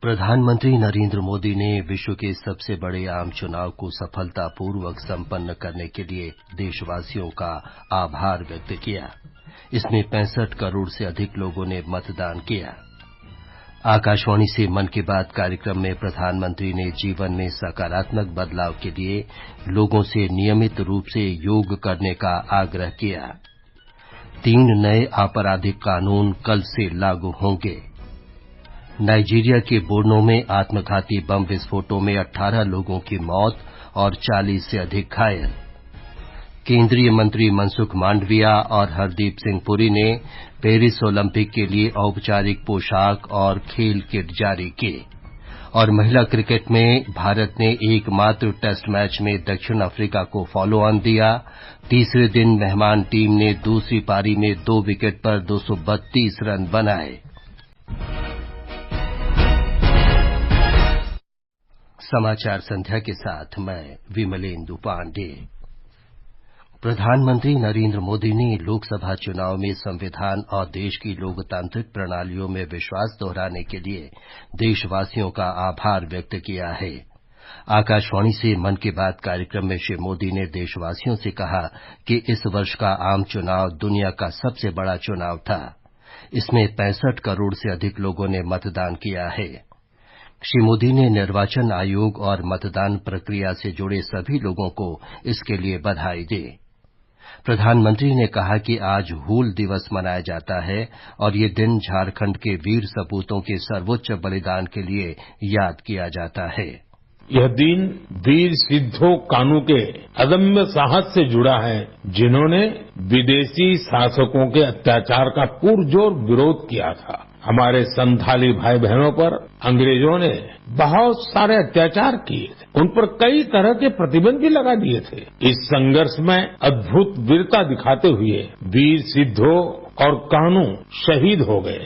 प्रधानमंत्री नरेंद्र मोदी ने विश्व के सबसे बड़े आम चुनाव को सफलतापूर्वक संपन्न करने के लिए देशवासियों का आभार व्यक्त किया। इसमें 65 करोड़ से अधिक लोगों ने मतदान किया। आकाशवाणी से मन की बात कार्यक्रम में प्रधानमंत्री ने जीवन में सकारात्मक बदलाव के लिए लोगों से नियमित रूप से योग करने का आग्रह किया। 3 नए आपराधिक कानून कल से लागू होंगे। नाइजीरिया के बोर्नो में आत्मघाती बम विस्फोटों में 18 लोगों की मौत और 40 से अधिक घायल। केंद्रीय मंत्री मनसुख मांडविया और हरदीप सिंह पुरी ने पेरिस ओलंपिक के लिए औपचारिक पोशाक और खेल किट जारी किए। और महिला क्रिकेट में भारत ने एकमात्र टेस्ट मैच में दक्षिण अफ्रीका को फॉलो ऑन दिया। तीसरे दिन मेहमान टीम ने दूसरी पारी में 2 विकेट पर 232 रन बनाए। समाचार संध्या के साथ मैं विमलेंदु पांडे। प्रधानमंत्री नरेंद्र मोदी ने लोकसभा चुनाव में संविधान और देश की लोकतांत्रिक प्रणालियों में विश्वास दोहराने के लिए देशवासियों का आभार व्यक्त किया है। आकाशवाणी से मन की बात कार्यक्रम में श्री मोदी ने देशवासियों से कहा कि इस वर्ष का आम चुनाव दुनिया का सबसे बड़ा चुनाव था। इसमें 65 करोड़ से अधिक लोगों ने मतदान किया है। श्री मोदी ने निर्वाचन आयोग और मतदान प्रक्रिया से जुड़े सभी लोगों को इसके लिए बधाई दी। प्रधानमंत्री ने कहा कि आज हूल दिवस मनाया जाता है और ये दिन झारखंड के वीर सपूतों के सर्वोच्च बलिदान के लिए याद किया जाता है। यह दिन वीर सिद्धो कान्हू के अदम्य साहस से जुड़ा है, जिन्होंने विदेशी शासकों के अत्याचार का पुरजोर विरोध किया था। हमारे संथाली भाई बहनों पर अंग्रेजों ने बहुत सारे अत्याचार किए थे, उन पर कई तरह के प्रतिबंध भी लगा दिए थे। इस संघर्ष में अद्भुत वीरता दिखाते हुए वीर सिद्धो और कान्हू शहीद हो गए।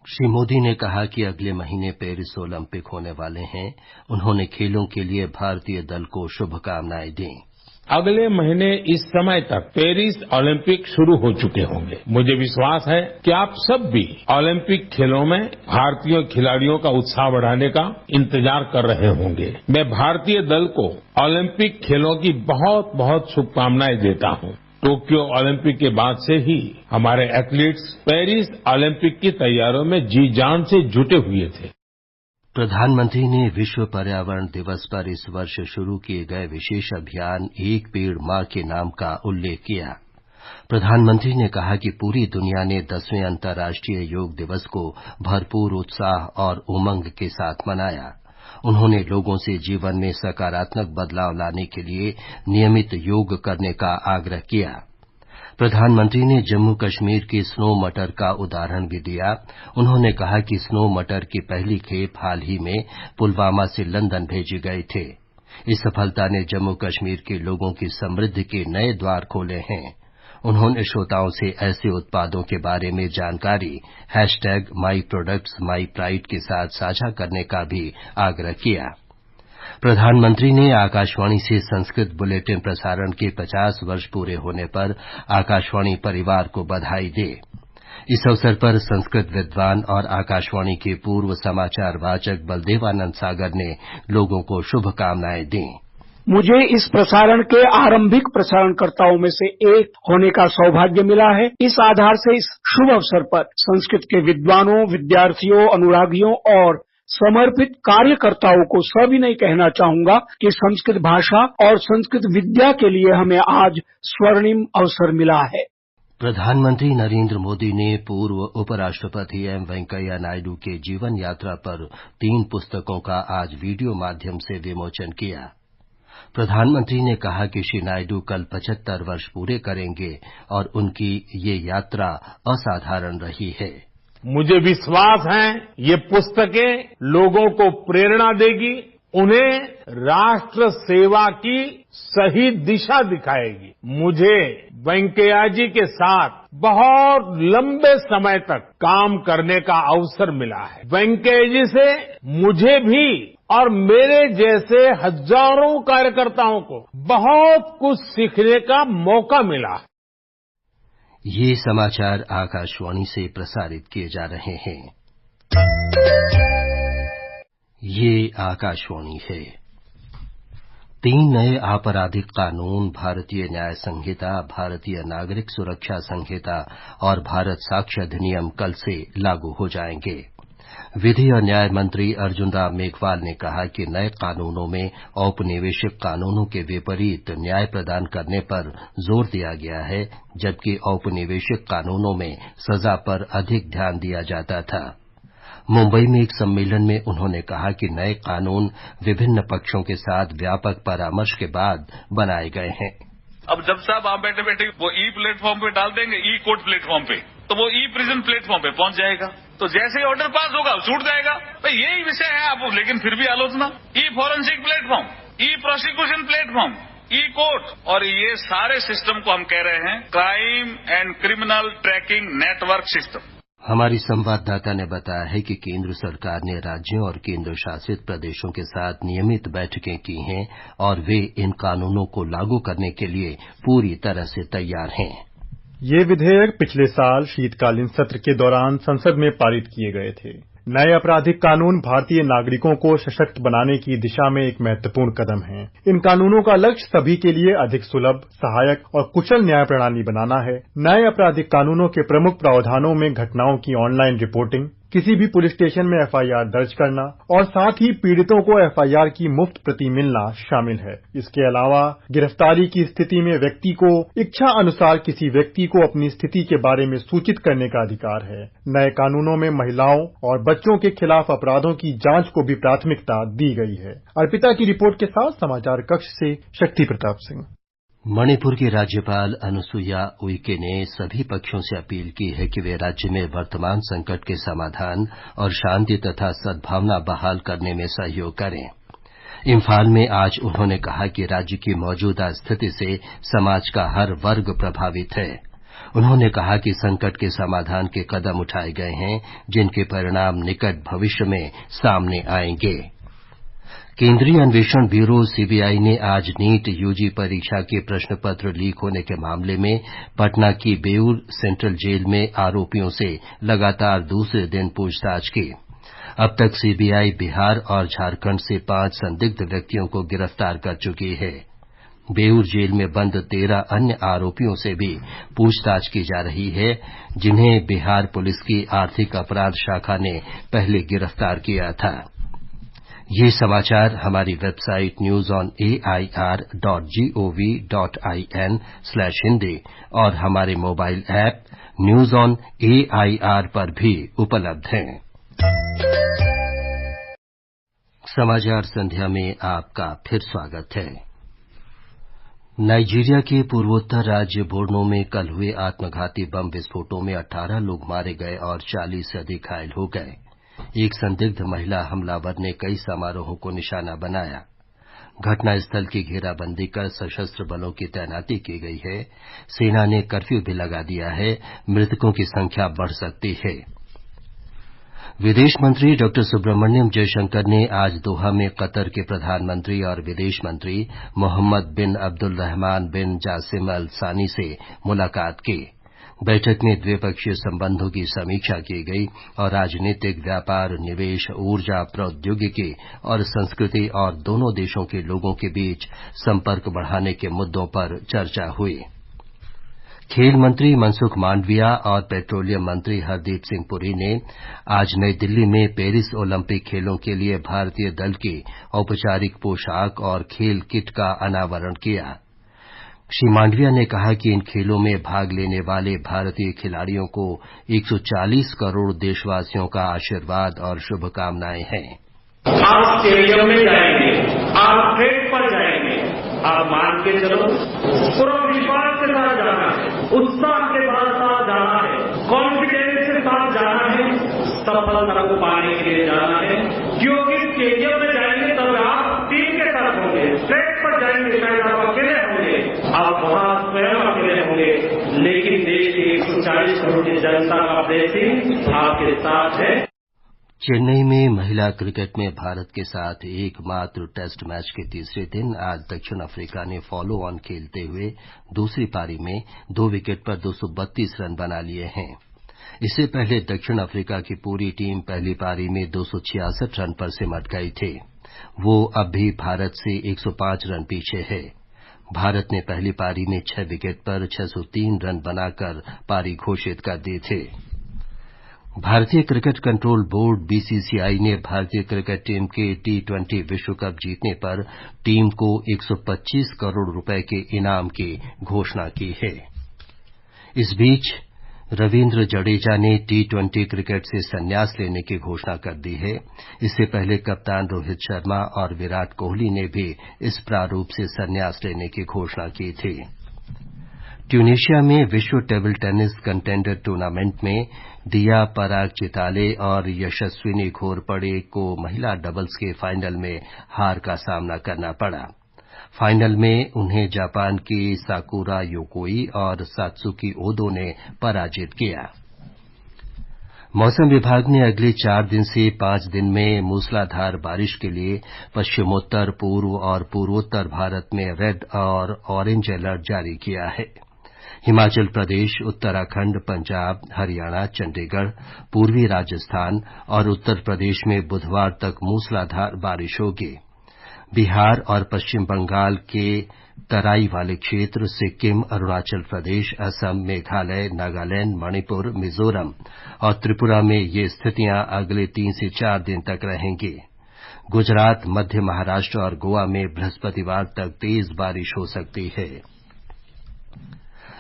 श्री मोदी ने कहा कि अगले महीने पेरिस ओलंपिक होने वाले हैं। उन्होंने खेलों के लिए भारतीय दल को शुभकामनाएं दी। अगले महीने इस समय तक पेरिस ओलंपिक शुरू हो चुके होंगे। मुझे विश्वास है कि आप सब भी ओलंपिक खेलों में भारतीय खिलाड़ियों का उत्साह बढ़ाने का इंतजार कर रहे होंगे। मैं भारतीय दल को ओलंपिक खेलों की बहुत बहुत शुभकामनाएं देता हूं। टोक्यो ओलंपिक के बाद से ही हमारे एथलीट्स पेरिस ओलंपिक की तैयारियों में जी जान से जुटे हुए थे। प्रधानमंत्री ने विश्व पर्यावरण दिवस पर इस वर्ष शुरू किए गए विशेष अभियान एक पेड़ मां के नाम का उल्लेख किया। प्रधानमंत्री ने कहा कि पूरी दुनिया ने 10वें अंतर्राष्ट्रीय योग दिवस को भरपूर उत्साह और उमंग के साथ मनाया। उन्होंने लोगों से जीवन में सकारात्मक बदलाव लाने के लिए नियमित योग करने का आग्रह किया। प्रधानमंत्री ने जम्मू कश्मीर के स्नो मटर का उदाहरण भी दिया। उन्होंने कहा कि स्नो मटर की पहली खेप हाल ही में पुलवामा से लंदन भेजे गए थे। इस सफलता ने जम्मू कश्मीर के लोगों की समृद्धि के नए द्वार खोले हैं। उन्होंने श्रोताओं से ऐसे उत्पादों के बारे में जानकारी #myproductsmypride के साथ साझा करने का भी आग्रह किया। प्रधानमंत्री ने आकाशवाणी से संस्कृत बुलेटिन प्रसारण के 50 वर्ष पूरे होने पर आकाशवाणी परिवार को बधाई दी। इस अवसर पर संस्कृत विद्वान और आकाशवाणी के पूर्व समाचार वाचक बलदेवानंद सागर ने लोगों को शुभकामनाएं दी। मुझे इस प्रसारण के आरंभिक प्रसारणकर्ताओं में से एक होने का सौभाग्य मिला है। इस आधार से इस शुभ अवसर पर संस्कृत के विद्वानों, विद्यार्थियों, अनुरागियों और समर्पित कार्यकर्ताओं को सविनय कहना चाहूंगा कि संस्कृत भाषा और संस्कृत विद्या के लिए हमें आज स्वर्णिम अवसर मिला है। प्रधानमंत्री नरेंद्र मोदी ने पूर्व उपराष्ट्रपति एम वेंकैया नायडू के जीवन यात्रा पर 3 पुस्तकों का आज वीडियो माध्यम से विमोचन किया। प्रधानमंत्री ने कहा कि श्री नायडू कल 75 वर्ष पूरे करेंगे और उनकी ये यात्रा असाधारण रही है। मुझे विश्वास है ये पुस्तकें लोगों को प्रेरणा देगी, उन्हें राष्ट्र सेवा की सही दिशा दिखाएगी। मुझे वेंकैया जी के साथ बहुत लंबे समय तक काम करने का अवसर मिला है। वेंकैया जी से मुझे भी और मेरे जैसे हजारों कार्यकर्ताओं को बहुत कुछ सीखने का मौका मिला है। ये समाचार आकाशवाणी से प्रसारित किए जा रहे हैं। ये आकाशवाणी है। 3 नए आपराधिक कानून भारतीय न्याय संहिता, भारतीय नागरिक सुरक्षा संहिता और भारत साक्ष्य अधिनियम कल से लागू हो जाएंगे। विधि और न्याय मंत्री अर्जुन राम मेघवाल ने कहा कि नए कानूनों में औपनिवेशिक कानूनों के विपरीत न्याय प्रदान करने पर जोर दिया गया है, जबकि औपनिवेशिक कानूनों में सजा पर अधिक ध्यान दिया जाता था। मुंबई में एक सम्मेलन में उन्होंने कहा कि नए कानून विभिन्न पक्षों के साथ व्यापक परामर्श के बाद बनाए गए हैं। अब जब साहब आप बैठे बैठे वो ई प्लेटफॉर्म पे डाल देंगे, ई कोर्ट प्लेटफॉर्म पे, तो वो ई प्रिजन प्लेटफॉर्म पे पहुंच जाएगा, तो जैसे ही ऑर्डर पास होगा छूट जाएगा। तो यही विषय है आप, लेकिन फिर भी आलोचना। ई फॉरेंसिक प्लेटफॉर्म, ई प्रोसिक्यूशन प्लेटफॉर्म, ई कोर्ट, और ये सारे सिस्टम को हम कह रहे हैं crime and criminal tracking network system. हमारी संवाददाता ने बताया है कि केंद्र सरकार ने राज्यों और केंद्र शासित प्रदेशों के साथ नियमित बैठकें की हैं और वे इन कानूनों को लागू करने के लिए पूरी तरह से तैयार हैं। ये विधेयक पिछले साल शीतकालीन सत्र के दौरान संसद में पारित किए गए थे। नए आपराधिक कानून भारतीय नागरिकों को सशक्त बनाने की दिशा में एक महत्वपूर्ण कदम है। इन कानूनों का लक्ष्य सभी के लिए अधिक सुलभ, सहायक और कुशल न्याय प्रणाली बनाना है। नए आपराधिक कानूनों के प्रमुख प्रावधानों में घटनाओं की ऑनलाइन रिपोर्टिंग, किसी भी पुलिस स्टेशन में एफआईआर दर्ज करना और साथ ही पीड़ितों को एफआईआर की मुफ्त प्रति मिलना शामिल है। इसके अलावा गिरफ्तारी की स्थिति में व्यक्ति को इच्छा अनुसार किसी व्यक्ति को अपनी स्थिति के बारे में सूचित करने का अधिकार है। नए कानूनों में महिलाओं और बच्चों के खिलाफ अपराधों की जांच को भी प्राथमिकता दी गई है। अर्पिता की रिपोर्ट के साथ समाचार कक्ष से शक्ति प्रताप सिंह। मणिपुर की राज्यपाल अनुसुईया उइके ने सभी पक्षों से अपील की है कि वे राज्य में वर्तमान संकट के समाधान और शांति तथा सद्भावना बहाल करने में सहयोग करें। इम्फाल में आज उन्होंने कहा कि राज्य की मौजूदा स्थिति से समाज का हर वर्ग प्रभावित है। उन्होंने कहा कि संकट के समाधान के कदम उठाए गए हैं, जिनके परिणाम निकट भविष्य में सामने आएंगे। केंद्रीय अन्वेषण ब्यूरो सीबीआई ने आज नीट यूजी परीक्षा के प्रश्न पत्र लीक होने के मामले में पटना की बेउर सेंट्रल जेल में आरोपियों से लगातार दूसरे दिन पूछताछ की। अब तक सीबीआई बिहार और झारखंड से 5 संदिग्ध व्यक्तियों को गिरफ्तार कर चुकी है। बेउर जेल में बंद 13 अन्य आरोपियों से भी पूछताछ की जा रही है, जिन्हें बिहार पुलिस की आर्थिक अपराध शाखा ने पहले गिरफ्तार किया था। ये समाचार हमारी वेबसाइट newsonair.gov.in/hindi और हमारे mobile app news on AIR पर भी उपलब्ध हैं। समाचार संध्या में आपका फिर स्वागत है। नाइजीरिया के पूर्वोत्तर राज्य बोर्नो में कल हुए आत्मघाती बम विस्फोटों में 18 लोग मारे गए और 40 से अधिक घायल हो गए। एक संदिग्ध महिला हमलावर ने कई समारोहों को निशाना बनाया। घटनास्थल की घेराबंदी कर सशस्त्र बलों की तैनाती की गई है। सेना ने कर्फ्यू भी लगा दिया है। मृतकों की संख्या बढ़ सकती है। विदेश मंत्री डॉ सुब्रमण्यम जयशंकर ने आज दोहा में कतर के प्रधानमंत्री और विदेश मंत्री मोहम्मद बिन अब्दुल रहमान बिन जासिम अल सानी से मुलाकात की। बैठक में द्विपक्षीय संबंधों की समीक्षा की गई और राजनीतिक, व्यापार, निवेश, ऊर्जा, प्रौद्योगिकी और संस्कृति और दोनों देशों के लोगों के बीच संपर्क बढ़ाने के मुद्दों पर चर्चा हुई। खेल मंत्री मनसुख मांडविया और पेट्रोलियम मंत्री हरदीप सिंह पुरी ने आज नई दिल्ली में पेरिस ओलंपिक खेलों के लिए भारतीय दल की औपचारिक पोशाक और खेल किट का अनावरण किया। श्री मांडविया ने कहा कि इन खेलों में भाग लेने वाले भारतीय खिलाड़ियों को 140 करोड़ देशवासियों का आशीर्वाद और शुभकामनाएं हैं। आप स्टेडियम में जाएंगे, आप ट्रैक पर जाएंगे, आप मान के चलो पूरा विश्वास के साथ जाना है, उत्साह के साथ जाना है, कॉन्फिडेंस के साथ जाना है, सफलता को पाने के लिए जाना है। क्योंकि स्टेडियम में जाएंगे तब आप टीम के साथ होंगे, ट्रैक पर जाएंगे शायद आप अकेले होंगे, आप वहां स्वयं अकेले होंगे, लेकिन देश की 140 करोड़ की जनता का ब्लेसिंग आपके साथ है। चेन्नई में महिला क्रिकेट में भारत के साथ एकमात्र टेस्ट मैच के तीसरे दिन आज दक्षिण अफ्रीका ने फॉलो ऑन खेलते हुए दूसरी पारी में 2 विकेट पर 232 रन बना लिए हैं। इससे पहले दक्षिण अफ्रीका की पूरी टीम पहली पारी में 266 रन पर सिमट गई थी। वो अब भी भारत से 105 रन पीछे है। भारत ने पहली पारी में 6 विकेट पर 603 रन बनाकर पारी घोषित कर दी थी। भारतीय क्रिकेट कंट्रोल बोर्ड बीसीसीआई ने भारतीय क्रिकेट टीम के T20 विश्व कप जीतने पर टीम को 125 करोड़ रुपए के इनाम की घोषणा की है। इस बीच रविंद्र जडेजा ने T20 क्रिकेट से संन्यास लेने की घोषणा कर दी है। इससे पहले कप्तान रोहित शर्मा और विराट कोहली ने भी इस प्रारूप से संन्यास लेने की घोषणा की थी। ट्यूनीशिया में विश्व टेबल टेनिस कंटेंडर टूर्नामेंट में दिया पराग चिताले और यशस्विनी घोरपड़े को महिला डबल्स के फाइनल में हार का सामना करना पड़ा। फाइनल में उन्हें जापान की साकुरा योकोई और सात्सुकी ओदो ने पराजित किया। मौसम विभाग ने अगले 4 दिन से 5 दिन में मूसलाधार बारिश के लिए पश्चिमोत्तर, पूर्व और पूर्वोत्तर भारत में रेड और ऑरेंज अलर्ट जारी किया है। हिमाचल प्रदेश, उत्तराखंड, पंजाब, हरियाणा, चंडीगढ़, पूर्वी राजस्थान और उत्तर प्रदेश में बुधवार तक मूसलाधार बारिश होगी। बिहार और पश्चिम बंगाल के तराई वाले क्षेत्र, सिक्किम, अरुणाचल प्रदेश, असम, मेघालय, नागालैंड, मणिपुर, मिजोरम और त्रिपुरा में ये स्थितियां अगले 3 से 4 दिन तक रहेंगी। गुजरात, मध्य महाराष्ट्र और गोवा में बृहस्पतिवार तक तेज बारिश हो सकती है।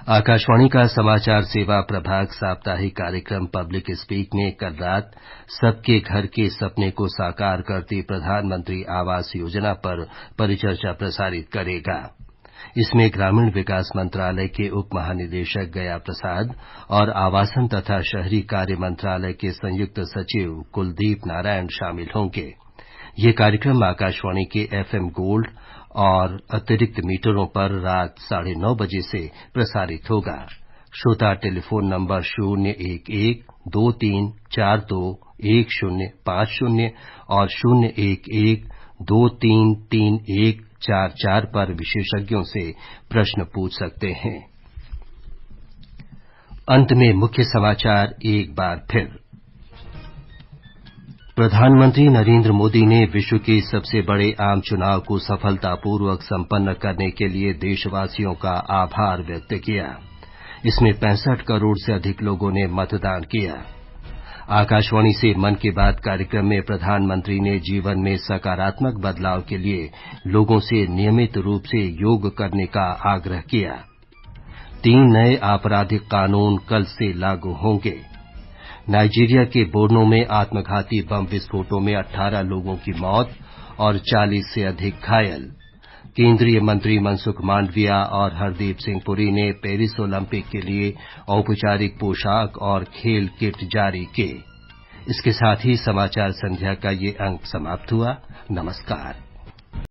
आकाशवाणी का समाचार सेवा प्रभाग साप्ताहिक कार्यक्रम पब्लिक स्पीक में कल रात सबके घर के सपने को साकार करती प्रधानमंत्री आवास योजना पर परिचर्चा प्रसारित करेगा। इसमें ग्रामीण विकास मंत्रालय के उप महानिदेशक गया प्रसाद और आवासन तथा शहरी कार्य मंत्रालय के संयुक्त सचिव कुलदीप नारायण शामिल होंगे। ये कार्यक्रम आकाशवाणी के FM गोल्ड और अतिरिक्त मीटरों पर रात 9:30 बजे से प्रसारित होगा। श्रोता टेलीफोन नंबर 011-2342-1050 और 011-233144 पर विशेषज्ञों से प्रश्न पूछ सकते हैं। अंत में मुख्य समाचार एक बार फिर। प्रधानमंत्री नरेंद्र मोदी ने विश्व के सबसे बड़े आम चुनाव को सफलतापूर्वक संपन्न करने के लिए देशवासियों का आभार व्यक्त किया। इसमें 65 करोड़ से अधिक लोगों ने मतदान किया। आकाशवाणी से मन की बात कार्यक्रम में प्रधानमंत्री ने जीवन में सकारात्मक बदलाव के लिए लोगों से नियमित रूप से योग करने का आग्रह किया। 3 नए आपराधिक कानून कल से लागू होंगे। नाइजीरिया के बोर्नो में आत्मघाती बम विस्फोटों में 18 लोगों की मौत और 40 से अधिक घायल। केंद्रीय मंत्री मनसुख मांडविया और हरदीप सिंह पुरी ने पेरिस ओलंपिक के लिए औपचारिक पोशाक और खेल किट जारी की। इसके साथ ही समाचार संध्या का ये अंक समाप्त हुआ। नमस्कार।